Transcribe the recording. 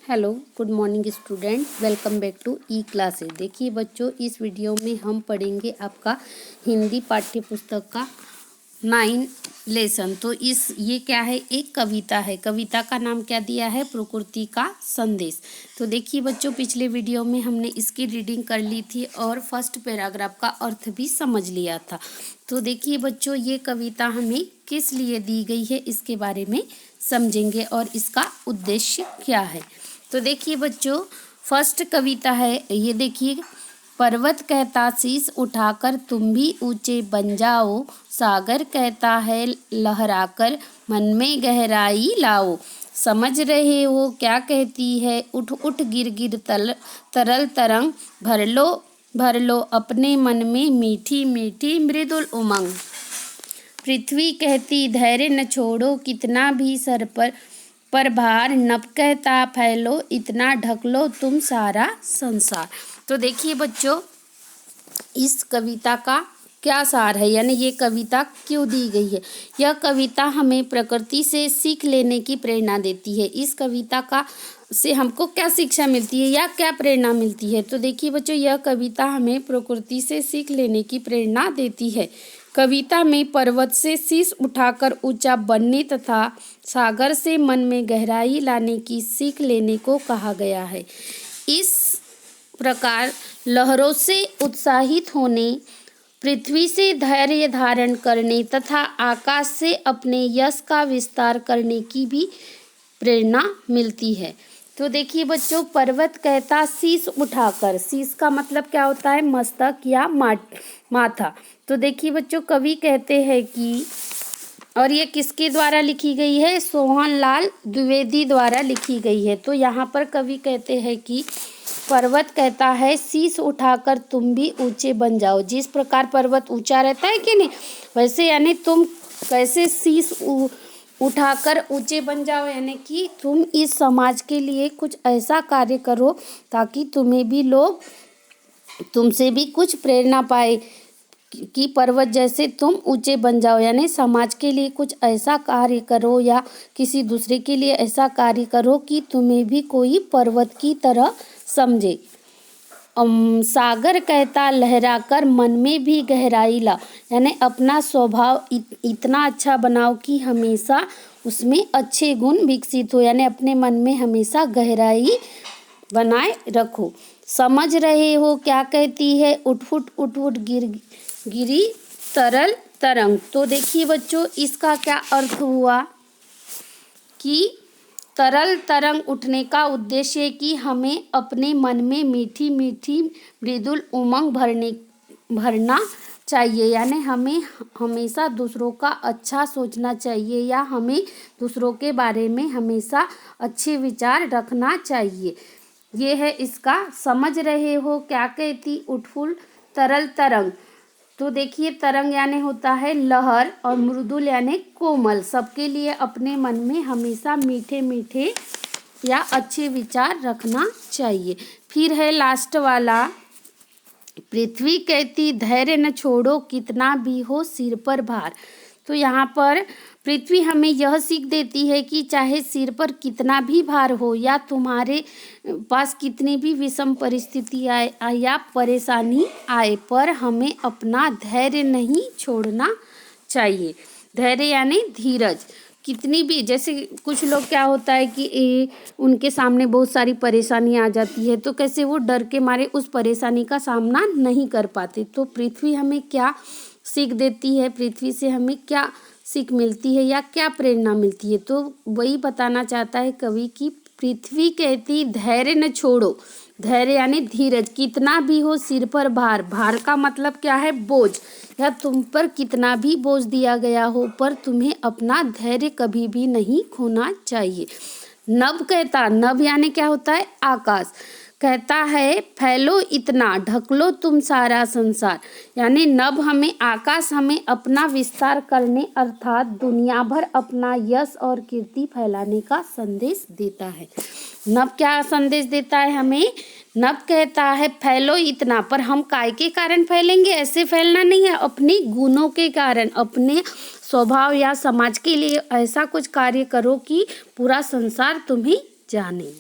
Hello good morning student, welcome back to E classes. देखिए बच्चों, इस वीडियो में हम पढ़ेंगे आपका हिंदी पाठ्य पुस्तक का 9 लेसन। तो ये क्या है, एक कविता है। कविता का नाम क्या दिया है, प्रकृति का संदेश। तो देखिए बच्चों, पिछले वीडियो में हमने इसकी रीडिंग कर ली थी और फर्स्ट पैराग्राफ का अर्थ भी समझ लिया था। तो देखिए बच्चों, ये कविता हमें किस लिए दी गई है इसके बारे में समझेंगे और इसका उद्देश्य क्या है। तो देखिए बच्चों, फर्स्ट कविता है, ये देखिए। पर्वत कहता शीश उठाकर तुम भी ऊंचे बन जाओ, सागर कहता है लहराकर मन में गहराई लाओ। समझ रहे हो क्या कहती है, उठ उठ गिर गिर तरल तरंग, भर लो अपने मन में मीठी मीठी मृदुल उमंग। पृथ्वी कहती धैर्य न छोड़ो, कितना भी सर पर भार, नभ कहता फैलो इतना ढक लो तुम सारा संसार। तो देखिए बच्चों, इस कविता का क्या सार है, यानी ये कविता क्यों दी गई है। यह कविता हमें प्रकृति से सीख लेने की प्रेरणा देती है। इस कविता का से हमको क्या शिक्षा मिलती है या क्या प्रेरणा मिलती है। तो देखिए बच्चों, यह कविता हमें प्रकृति से सीख लेने की प्रेरणा देती है। कविता में पर्वत से शीश उठाकर ऊंचा बनने तथा सागर से मन में गहराई लाने की सीख लेने को कहा गया है। इस प्रकार लहरों से उत्साहित होने, पृथ्वी से धैर्य धारण करने तथा आकाश से अपने यश का विस्तार करने की भी प्रेरणा मिलती है। तो देखिए बच्चों, पर्वत कहता शीश उठाकर, शीश का मतलब क्या होता है, मस्तक या माथा। तो देखिए बच्चों, कवि कहते हैं कि, और ये किसके द्वारा लिखी गई है, सोहनलाल द्विवेदी द्वारा लिखी गई है। तो यहाँ पर कवि कहते हैं कि पर्वत कहता है शीश उठाकर तुम भी ऊंचे बन जाओ। जिस प्रकार पर्वत ऊंचा रहता है कि नहीं, वैसे यानी तुम कैसे शीश उठाकर ऊंचे बन जाओ, यानी कि तुम इस समाज के लिए कुछ ऐसा कार्य करो ताकि तुम्हें भी लोग, तुमसे भी कुछ प्रेरणा पाए कि पर्वत जैसे तुम ऊंचे बन जाओ। यानी समाज के लिए कुछ ऐसा कार्य करो या किसी दूसरे के लिए ऐसा कार्य करो कि तुम्हें भी कोई पर्वत की तरह समझे। सागर कहता लहराकर मन में भी गहराई ला, यानी अपना स्वभाव इतना अच्छा बनाओ कि हमेशा उसमें अच्छे गुण विकसित हो, यानी अपने मन में हमेशा गहराई बनाए रखो। समझ रहे हो क्या कहती है, उठ उठ गिरी तरल तरंग। तो देखिए बच्चों, इसका क्या अर्थ हुआ कि तरल तरंग उठने का उद्देश्य है कि हमें अपने मन में मीठी मीठी मृदुल उमंग भरना चाहिए। यानी हमें हमेशा दूसरों का अच्छा सोचना चाहिए या हमें दूसरों के बारे में हमेशा अच्छे विचार रखना चाहिए। ये है इसका। समझ रहे हो क्या कहती, उठफुल तरल तरंग। तो देखिए, तरंग यानी होता है लहर और मृदुल यानी कोमल। सबके लिए अपने मन में हमेशा मीठे मीठे या अच्छे विचार रखना चाहिए। फिर है लास्ट वाला, पृथ्वी कहती धैर्य न छोड़ो, कितना भी हो सिर पर भार। तो यहाँ पर पृथ्वी हमें यह सीख देती है कि चाहे सिर पर कितना भी भार हो या तुम्हारे पास कितनी भी विषम परिस्थिति आए या परेशानी आए, पर हमें अपना धैर्य नहीं छोड़ना चाहिए। धैर्य यानी धीरज। कितनी भी, जैसे कुछ लोग क्या होता है कि उनके सामने बहुत सारी परेशानी आ जाती है तो कैसे वो डर के मारे उस परेशानी का सामना नहीं कर पाते। तो पृथ्वी हमें क्या सीख देती है, पृथ्वी से हमें क्या सीख मिलती है या क्या प्रेरणा मिलती है, तो वही बताना चाहता है कवि कि पृथ्वी कहती धैर्य न छोड़ो। धैर्य यानी धीरज। कितना भी हो सिर पर भार, भार का मतलब क्या है, बोझ, या तुम पर कितना भी बोझ दिया गया हो पर तुम्हें अपना धैर्य कभी भी नहीं खोना चाहिए। नभ कहता, नभ यानी क्या होता है, आकाश। कहता है फैलो इतना ढक लो तुम सारा संसार, यानी नभ हमें, आकाश हमें अपना विस्तार करने अर्थात दुनिया भर अपना यश और कीर्ति फैलाने का संदेश देता है। नभ क्या संदेश देता है हमें, नभ कहता है फैलो इतना, पर हम काय के कारण फैलेंगे, ऐसे फैलना नहीं है, अपने गुणों के कारण, अपने स्वभाव या समाज के लिए ऐसा कुछ कार्य करो कि पूरा संसार तुम्हें जाने।